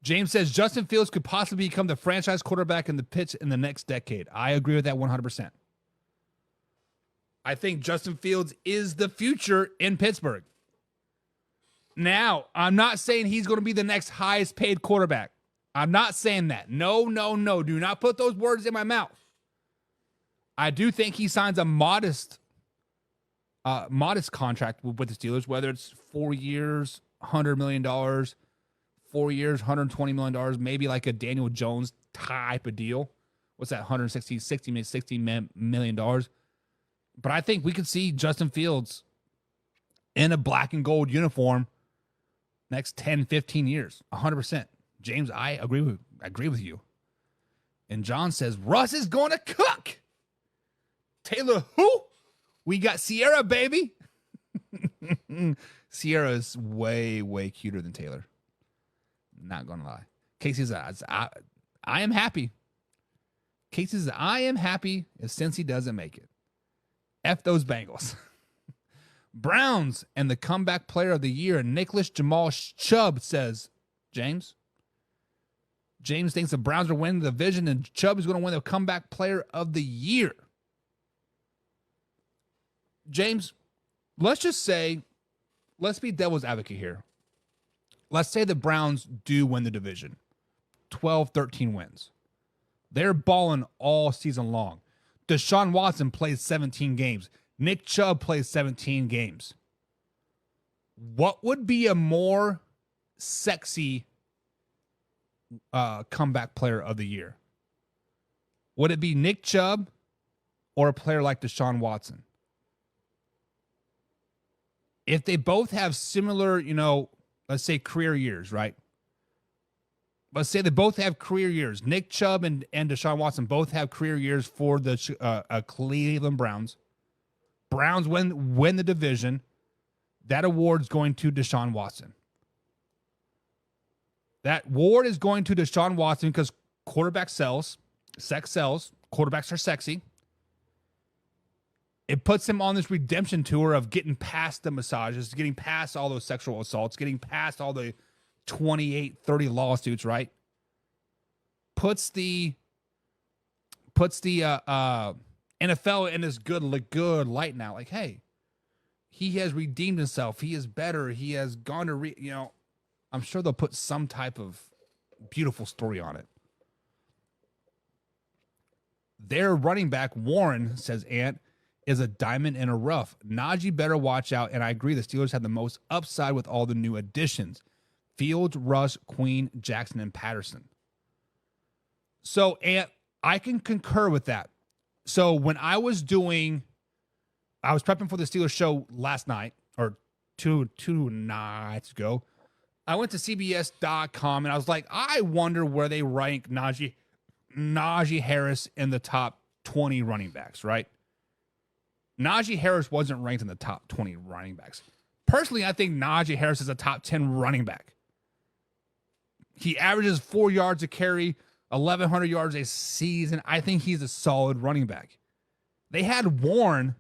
James says Justin Fields could possibly become the franchise quarterback in the pitch in the next decade. I agree with that 100%. I think Justin Fields is the future in Pittsburgh. Now, I'm not saying he's going to be the next highest paid quarterback. I'm not saying that. No. Do not put those words in my mouth. I do think he signs a modest contract with the Steelers, whether it's 4 years, $100 million, 4 years, $120 million, maybe like a Daniel Jones type of deal. What's that, $60 million? But I think we could see Justin Fields in a black and gold uniform next 10, 15 years, 100%. James, I agree with you. And John says, Russ is going to cook. Taylor, who? We got Sierra, baby. Sierra is way, way cuter than Taylor. Not going to lie. Casey says, I am happy. Casey says, I am happy if Cincy doesn't make it. F those Bengals. Browns and the comeback player of the year, Nicholas Jamal Chubb, says, James thinks the Browns are winning the division and Chubb is going to win the comeback player of the year. James, let's be devil's advocate here. Let's say the Browns do win the division. 12, 13 wins. They're balling all season long. Deshaun Watson plays 17 games. Nick Chubb plays 17 games. What would be a more sexy comeback player of the year? Would it be Nick Chubb or a player like Deshaun Watson? If they both have similar, let's say career years, right? Let's say they both have career years. Nick Chubb and Deshaun Watson both have career years for the Cleveland Browns. Browns win the division. That award's going to Deshaun Watson. That award is going to Deshaun Watson because quarterback sells. Sex sells. Quarterbacks are sexy. It puts him on this redemption tour of getting past the massages, getting past all those sexual assaults, getting past all the 28, 30 lawsuits, right? Puts the NFL in this good light now. Like, hey, he has redeemed himself. He is better. He has gone to, I'm sure they'll put some type of beautiful story on it. Their running back, Warren, says Ant, is a diamond in a rough. Najee better watch out, and I agree the Steelers have the most upside with all the new additions. Fields, Rush, Queen, Jackson, and Patterson. So, Ant, I can concur with that. So when I was prepping for the Steelers show last night, or two nights ago, I went to CBS.com and I was like, I wonder where they rank Najee Harris in the top 20 running backs, right? Najee Harris wasn't ranked in the top 20 running backs. Personally, I think Najee Harris is a top 10 running back. He averages 4 yards a carry, 1,100 yards a season. I think he's a solid running back. They had Warren,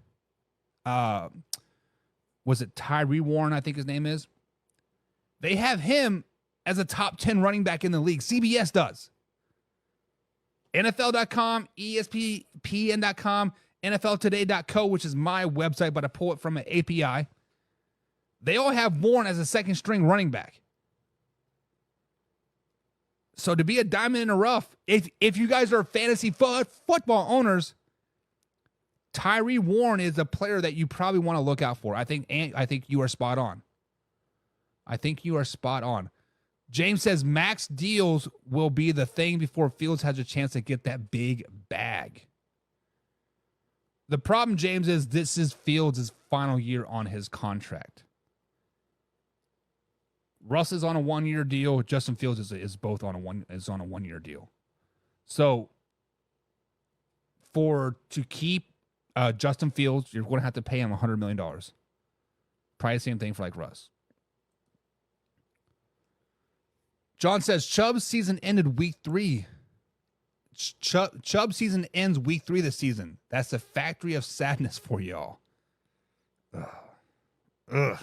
was it Tyree Warren, I think his name is? They have him as a top 10 running back in the league. CBS does. NFL.com, ESPN.com, NFLtoday.co, which is my website, but I pull it from an API. They all have Warren as a second string running back. So to be a diamond in the rough, if you guys are fantasy football owners, Tyree Warren is a player that you probably want to look out for. I think you are spot on. James says max deals will be the thing before Fields has a chance to get that big bag. The problem, James, is this is Fields' final year on his contract. Russ is on a 1-year deal. Justin Fields is both on a 1-year deal. So to keep Justin Fields, you're going to have to pay him $100 million. Probably the same thing for like Russ. John says Chubb's season ended week 3. Chubb's season ends week 3 this season. That's a factory of sadness for y'all. Ugh.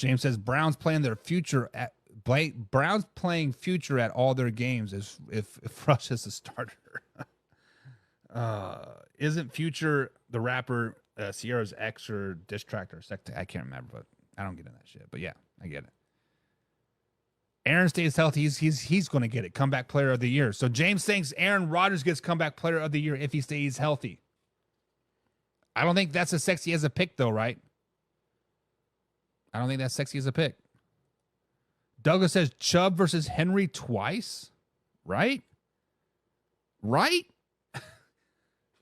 James says Browns playing future at all their games if Rush is the starter. Isn't Future the rapper Sierra's ex or diss track or I can't remember, but I don't get in that shit. But yeah, I get it. Aaron stays healthy. He's going to get it. Comeback player of the year. So James thinks Aaron Rodgers gets comeback player of the year if he stays healthy. I don't think that's as sexy as a pick, though, right? I don't think that's sexy as a pick. Douglas says Chubb versus Henry twice, right? Right?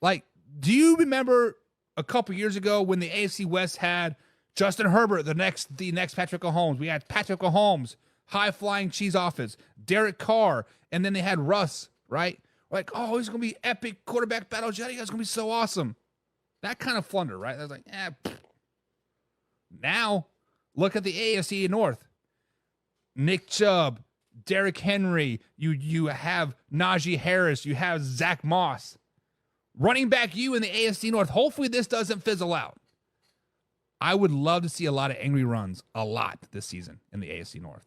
Like, do you remember a couple years ago when the AFC West had Justin Herbert, the next Patrick Mahomes? We had Patrick Mahomes, high-flying cheese offense, Derek Carr, and then they had Russ, right? Like, oh, it's going to be epic quarterback battle. It's going to be so awesome. That kind of flunder, right? I was like, Now, look at the AFC North. Nick Chubb, Derrick Henry, you have Najee Harris, you have Zach Moss. Running back you in the AFC North. Hopefully this doesn't fizzle out. I would love to see a lot of angry runs, a lot this season in the AFC North.